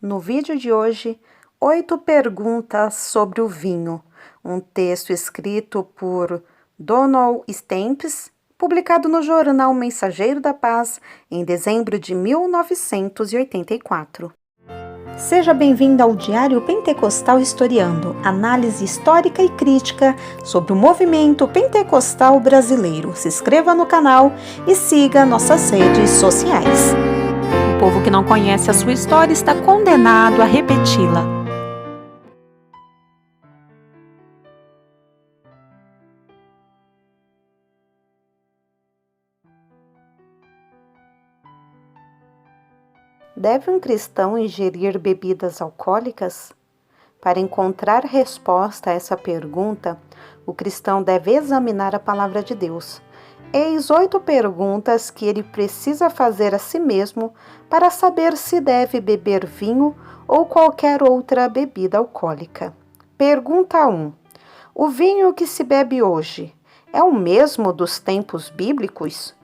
No vídeo de hoje, 8 perguntas sobre o vinho, um texto escrito por Donald Stempes, publicado no jornal Mensageiro da Paz em dezembro de 1984. Seja bem-vindo ao Diário Pentecostal Historiando, análise histórica e crítica sobre o movimento pentecostal brasileiro. Se inscreva no canal e siga nossas redes sociais. O povo que não conhece a sua história está condenado a repeti-la. Deve um cristão ingerir bebidas alcoólicas? Para encontrar resposta a essa pergunta, o cristão deve examinar a palavra de Deus. Eis 8 perguntas que ele precisa fazer a si mesmo para saber se deve beber vinho ou qualquer outra bebida alcoólica. Pergunta 1. O vinho que se bebe hoje é o mesmo dos tempos bíblicos?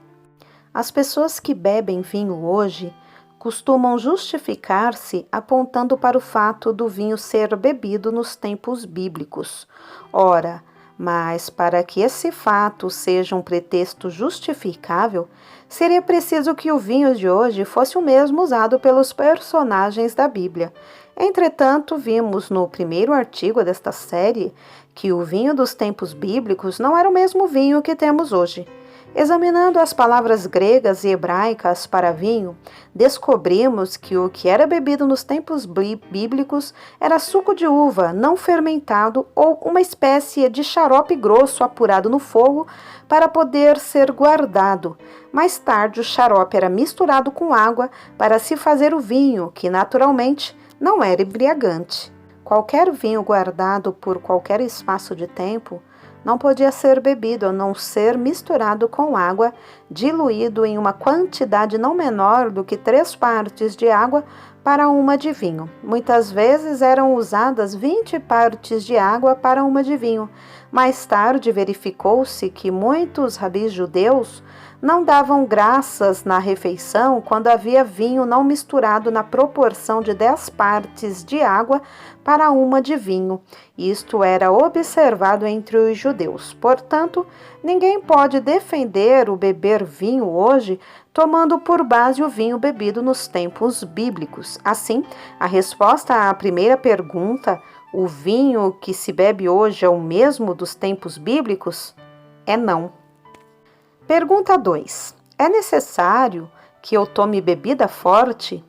As pessoas que bebem vinho hoje costumam justificar-se apontando para o fato do vinho ser bebido nos tempos bíblicos. Ora, mas para que esse fato seja um pretexto justificável, seria preciso que o vinho de hoje fosse o mesmo usado pelos personagens da Bíblia. Entretanto, vimos no primeiro artigo desta série que o vinho dos tempos bíblicos não era o mesmo vinho que temos hoje. Examinando as palavras gregas e hebraicas para vinho, descobrimos que o que era bebido nos tempos bíblicos era suco de uva não fermentado ou uma espécie de xarope grosso apurado no fogo para poder ser guardado. Mais tarde, o xarope era misturado com água para se fazer o vinho, que naturalmente não era embriagante. Qualquer vinho guardado por qualquer espaço de tempo não podia ser bebido a não ser misturado com água, diluído em uma quantidade não menor do que 3 partes de água para uma de vinho. Muitas vezes eram usadas 20 partes de água para uma de vinho. Mais tarde verificou-se que muitos rabis judeus não davam graças na refeição quando havia vinho não misturado na proporção de 10 partes de água para uma de vinho. Isto era observado entre os judeus. Portanto, ninguém pode defender o beber vinho hoje tomando por base o vinho bebido nos tempos bíblicos. Assim, a resposta à primeira pergunta, o vinho que se bebe hoje é o mesmo dos tempos bíblicos? É não. Pergunta 2. É necessário que eu tome bebida forte?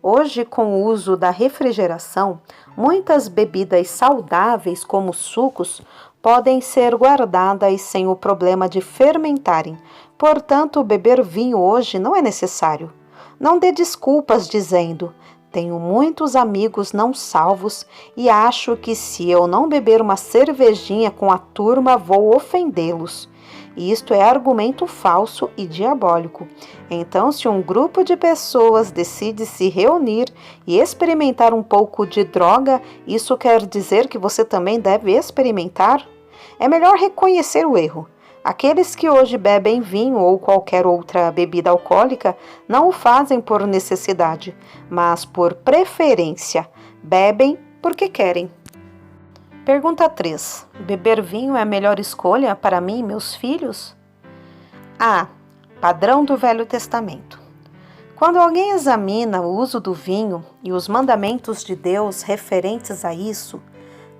Hoje, com o uso da refrigeração, muitas bebidas saudáveis, como sucos, podem ser guardadas sem o problema de fermentarem. Portanto, beber vinho hoje não é necessário. Não dê desculpas dizendo: tenho muitos amigos não salvos e acho que se eu não beber uma cervejinha com a turma vou ofendê-los. Isto é argumento falso e diabólico. Então, se um grupo de pessoas decide se reunir e experimentar um pouco de droga, isso quer dizer que você também deve experimentar? É melhor reconhecer o erro. Aqueles que hoje bebem vinho ou qualquer outra bebida alcoólica não o fazem por necessidade, mas por preferência. Bebem porque querem. Pergunta 3. Beber vinho é a melhor escolha para mim e meus filhos? A. Padrão do Velho Testamento. Quando alguém examina o uso do vinho e os mandamentos de Deus referentes a isso,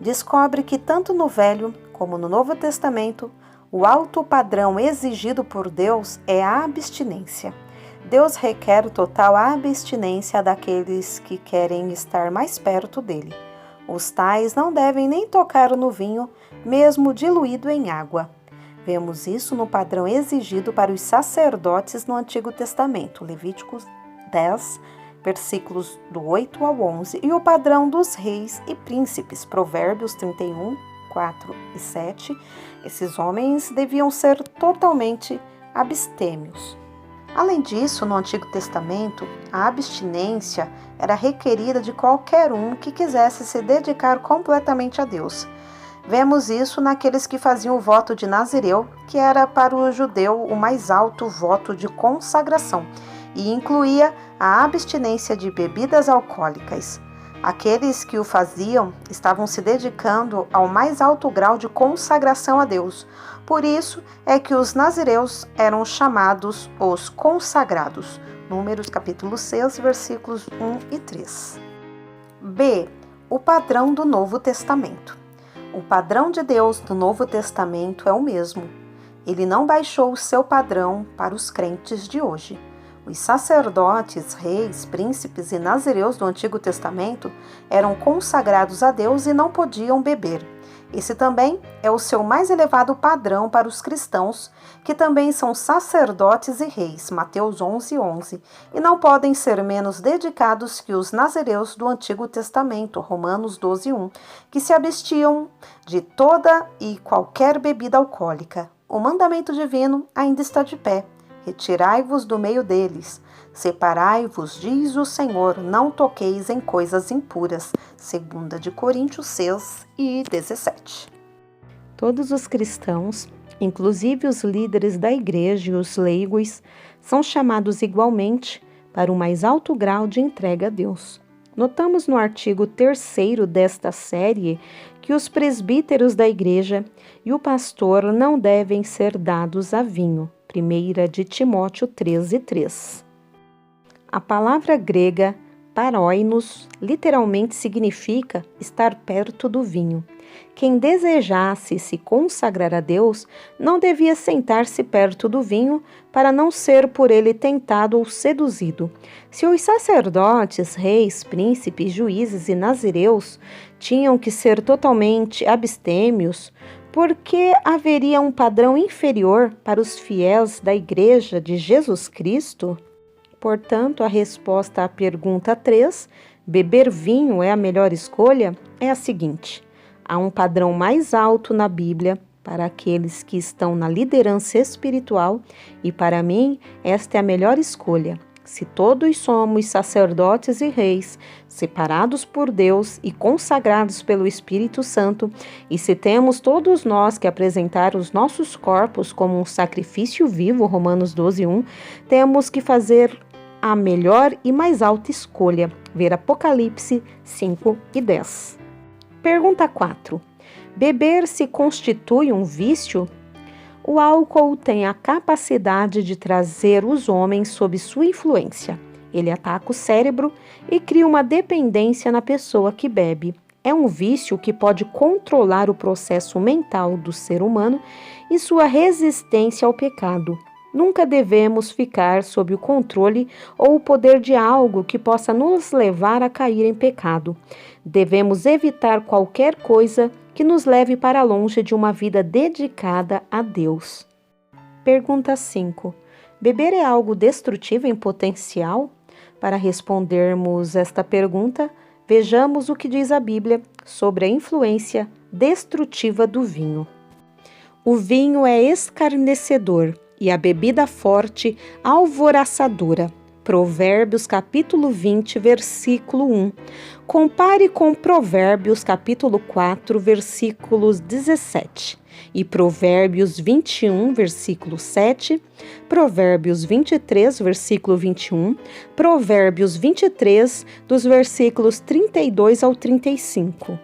descobre que tanto no Velho como no Novo Testamento, o alto padrão exigido por Deus é a abstinência. Deus requer total abstinência daqueles que querem estar mais perto dele. Os tais não devem nem tocar no vinho, mesmo diluído em água. Vemos isso no padrão exigido para os sacerdotes no Antigo Testamento, Levíticos 10, versículos do 8 ao 11, e o padrão dos reis e príncipes, Provérbios 31, 4 e 7. Esses homens deviam ser totalmente abstêmios. Além disso, no Antigo Testamento, a abstinência era requerida de qualquer um que quisesse se dedicar completamente a Deus. Vemos isso naqueles que faziam o voto de Nazireu, que era para o judeu o mais alto voto de consagração, e incluía a abstinência de bebidas alcoólicas. Aqueles que o faziam estavam se dedicando ao mais alto grau de consagração a Deus. Por isso é que os nazireus eram chamados os consagrados. Números capítulo 6, versículos 1 e 3. B. O padrão do Novo Testamento. O padrão de Deus do Novo Testamento é o mesmo. Ele não baixou o seu padrão para os crentes de hoje. Os sacerdotes, reis, príncipes e nazireus do Antigo Testamento eram consagrados a Deus e não podiam beber. Esse também é o seu mais elevado padrão para os cristãos, que também são sacerdotes e reis, Mateus 11:11, e não podem ser menos dedicados que os nazireus do Antigo Testamento, Romanos 12:1, que se abstiam de toda e qualquer bebida alcoólica. O mandamento divino ainda está de pé. Retirai-vos do meio deles. Separai-vos, diz o Senhor, não toqueis em coisas impuras. 2 de Coríntios 6:17. Todos os cristãos, inclusive os líderes da igreja e os leigos, são chamados igualmente para o mais alto grau de entrega a Deus. Notamos no artigo 3º desta série que os presbíteros da igreja e o pastor não devem ser dados a vinho. 1 de Timóteo 13:3. A palavra grega paroinos literalmente significa estar perto do vinho. Quem desejasse se consagrar a Deus não devia sentar-se perto do vinho para não ser por ele tentado ou seduzido. Se os sacerdotes, reis, príncipes, juízes e nazireus tinham que ser totalmente abstêmios, por que haveria um padrão inferior para os fiéis da Igreja de Jesus Cristo? Portanto, a resposta à pergunta 3, beber vinho é a melhor escolha, é a seguinte: há um padrão mais alto na Bíblia para aqueles que estão na liderança espiritual e, para mim, esta é a melhor escolha. Se todos somos sacerdotes e reis, separados por Deus e consagrados pelo Espírito Santo, e se temos todos nós que apresentar os nossos corpos como um sacrifício vivo, Romanos 12:1, temos que fazer a melhor e mais alta escolha, ver Apocalipse 5:10. Pergunta 4. Beber se constitui um vício? O álcool tem a capacidade de trazer os homens sob sua influência. Ele ataca o cérebro e cria uma dependência na pessoa que bebe. É um vício que pode controlar o processo mental do ser humano e sua resistência ao pecado. Nunca devemos ficar sob o controle ou o poder de algo que possa nos levar a cair em pecado. Devemos evitar qualquer coisa que nos leve para longe de uma vida dedicada a Deus. Pergunta 5. Beber é algo destrutivo em potencial? Para respondermos esta pergunta, vejamos o que diz a Bíblia sobre a influência destrutiva do vinho. O vinho é escarnecedor e a bebida forte alvoraçadora. Provérbios capítulo 20, versículo 1. Compare com Provérbios capítulo 4, versículos 17. E Provérbios 21, versículo 7. Provérbios 23, versículo 21. Provérbios 23, dos versículos 32 ao 35.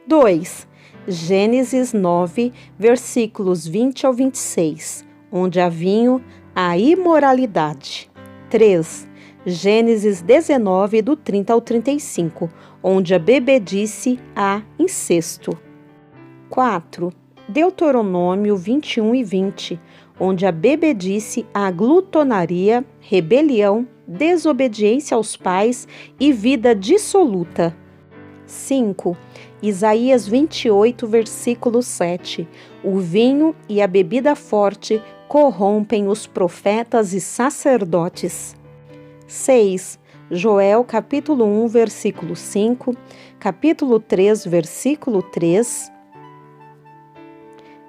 2. Gênesis 9, versículos 20 ao 26. Onde há vinho, há imoralidade. 3. Gênesis 19, do 30 ao 35, onde a bebedice há incesto. 4. Deuteronômio 21 e 20, onde a bebedice há glutonaria, rebelião, desobediência aos pais e vida dissoluta. 5. Isaías 28, versículo 7, o vinho e a bebida forte corrompem os profetas e sacerdotes. 6. Joel capítulo 1, versículo 5, capítulo 3, versículo 3.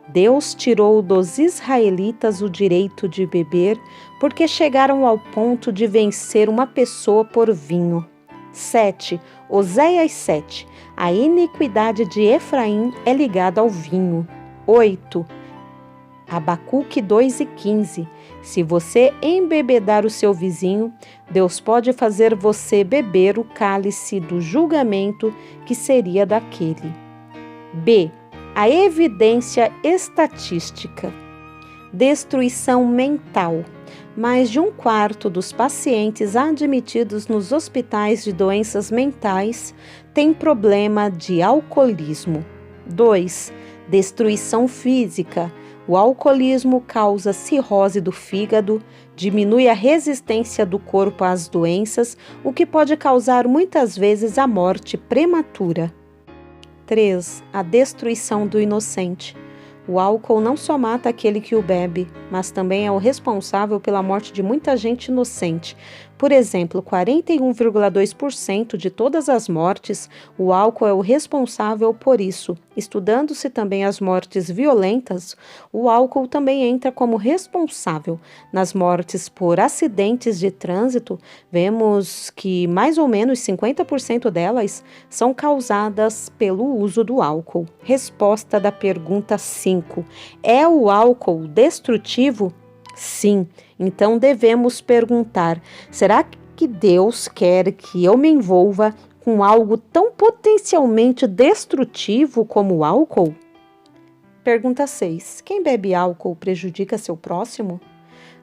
Deus tirou dos israelitas o direito de beber, porque chegaram ao ponto de vencer uma pessoa por vinho. 7. Oséias 7. A iniquidade de Efraim é ligada ao vinho. 8. Abacuque 2:15. Se você embebedar o seu vizinho, Deus pode fazer você beber o cálice do julgamento que seria daquele. B. A evidência estatística. Destruição mental. Mais de 1/4 dos pacientes admitidos nos hospitais de doenças mentais têm problema de alcoolismo. 2. Destruição física. O alcoolismo causa cirrose do fígado, diminui a resistência do corpo às doenças, o que pode causar muitas vezes a morte prematura. 3. A destruição do inocente. O álcool não só mata aquele que o bebe, mas também é o responsável pela morte de muita gente inocente. Por exemplo, 41,2% de todas as mortes, o álcool é o responsável por isso. Estudando-se também as mortes violentas, o álcool também entra como responsável. Nas mortes por acidentes de trânsito, vemos que mais ou menos 50% delas são causadas pelo uso do álcool. Resposta da pergunta 5. É o álcool destrutivo? Sim. Então devemos perguntar: será que Deus quer que eu me envolva com algo tão potencialmente destrutivo como o álcool? Pergunta 6. Quem bebe álcool prejudica seu próximo?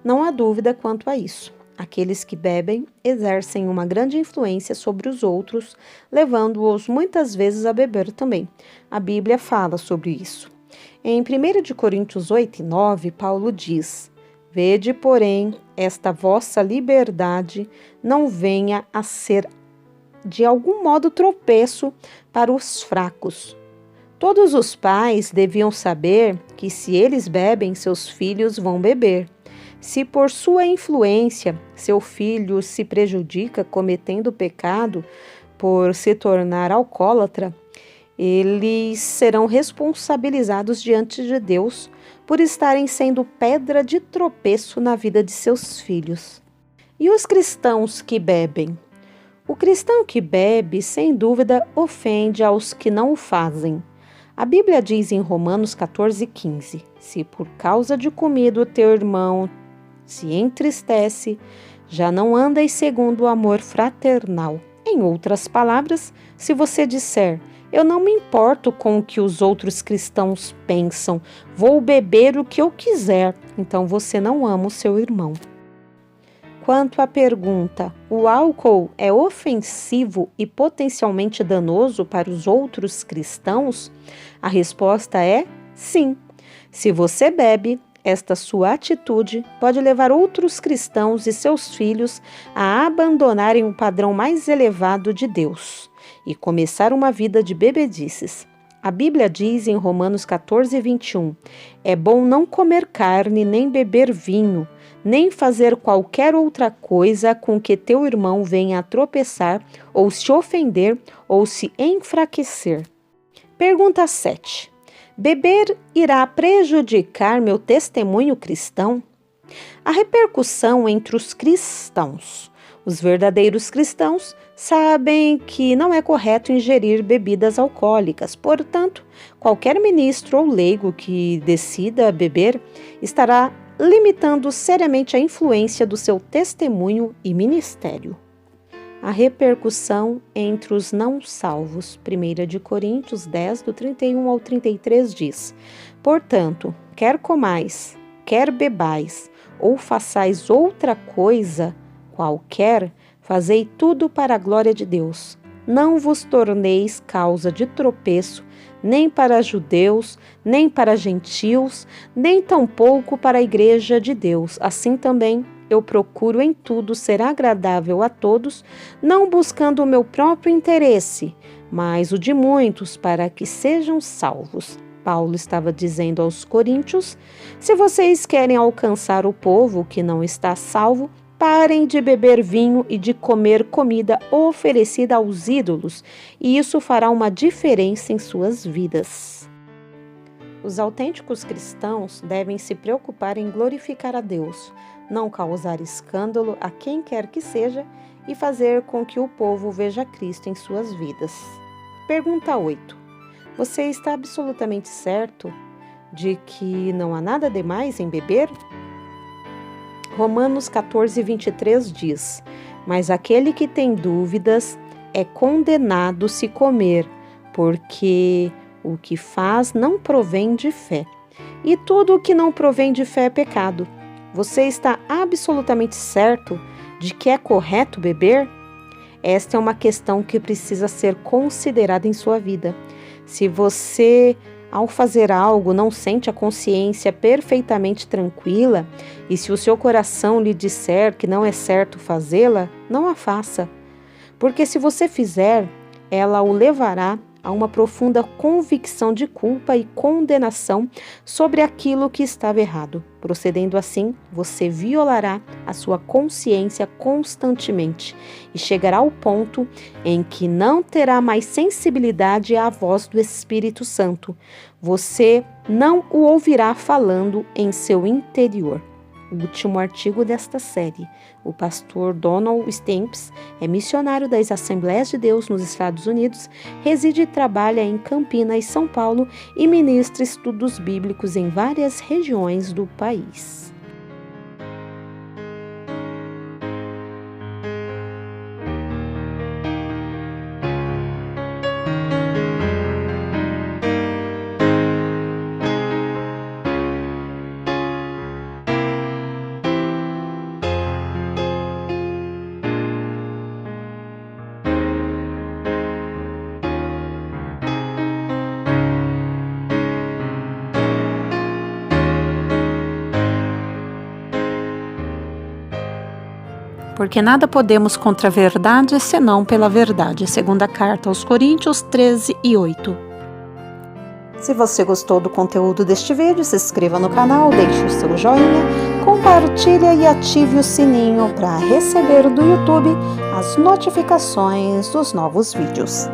Não há dúvida quanto a isso. Aqueles que bebem exercem uma grande influência sobre os outros, levando-os muitas vezes a beber também. A Bíblia fala sobre isso. Em 1 Coríntios 8:9, Paulo diz: Vede, porém, esta vossa liberdade não venha a ser de algum modo tropeço para os fracos. Todos os pais deviam saber que se eles bebem, seus filhos vão beber. Se por sua influência seu filho se prejudica cometendo pecado por se tornar alcoólatra, eles serão responsabilizados diante de Deus por estarem sendo pedra de tropeço na vida de seus filhos. E os cristãos que bebem? O cristão que bebe, sem dúvida, ofende aos que não o fazem. A Bíblia diz em Romanos 14:15: Se por causa de comida o teu irmão se entristece, já não andas segundo o amor fraternal. Em outras palavras, se você disser: eu não me importo com o que os outros cristãos pensam, vou beber o que eu quiser, então você não ama o seu irmão. Quanto à pergunta, o álcool é ofensivo e potencialmente danoso para os outros cristãos? A resposta é sim. Se você bebe, esta sua atitude pode levar outros cristãos e seus filhos a abandonarem o padrão mais elevado de Deus e começar uma vida de bebedices. A Bíblia diz em Romanos 14:21, é bom não comer carne, nem beber vinho, nem fazer qualquer outra coisa com que teu irmão venha a tropeçar, ou se ofender, ou se enfraquecer. Pergunta 7. Beber irá prejudicar meu testemunho cristão? A repercussão entre os cristãos. Os verdadeiros cristãos sabem que não é correto ingerir bebidas alcoólicas, portanto, qualquer ministro ou leigo que decida beber estará limitando seriamente a influência do seu testemunho e ministério. A repercussão entre os não salvos. 1 Coríntios 10, do 31 ao 33 diz: Portanto, quer comais, quer bebais, ou façais outra coisa qualquer, fazei tudo para a glória de Deus. Não vos torneis causa de tropeço, nem para judeus, nem para gentios, nem tampouco para a igreja de Deus. Assim também, eu procuro em tudo ser agradável a todos, não buscando o meu próprio interesse, mas o de muitos, para que sejam salvos. Paulo estava dizendo aos coríntios: se vocês querem alcançar o povo que não está salvo, parem de beber vinho e de comer comida oferecida aos ídolos, e isso fará uma diferença em suas vidas. Os autênticos cristãos devem se preocupar em glorificar a Deus, não causar escândalo a quem quer que seja e fazer com que o povo veja Cristo em suas vidas. Pergunta 8. Você está absolutamente certo de que não há nada demais em beber? Romanos 14:23 diz: mas aquele que tem dúvidas é condenado se comer, porque o que faz não provém de fé. E tudo o que não provém de fé é pecado. Você está absolutamente certo de que é correto beber? Esta é uma questão que precisa ser considerada em sua vida. Se você, ao fazer algo, não sente a consciência perfeitamente tranquila, e se o seu coração lhe disser que não é certo fazê-la, não a faça. Porque se você fizer, ela o levará a uma profunda convicção de culpa e condenação sobre aquilo que estava errado. Procedendo assim, você violará a sua consciência constantemente e chegará ao ponto em que não terá mais sensibilidade à voz do Espírito Santo. Você não o ouvirá falando em seu interior. O último artigo desta série. O pastor Donald Stamps é missionário das Assembleias de Deus nos Estados Unidos, reside e trabalha em Campinas, São Paulo e ministra estudos bíblicos em várias regiões do país. Porque nada podemos contra a verdade, senão pela verdade. Segunda carta aos Coríntios 13:8. Se você gostou do conteúdo deste vídeo, se inscreva no canal, deixe o seu joinha, compartilhe e ative o sininho para receber do YouTube as notificações dos novos vídeos.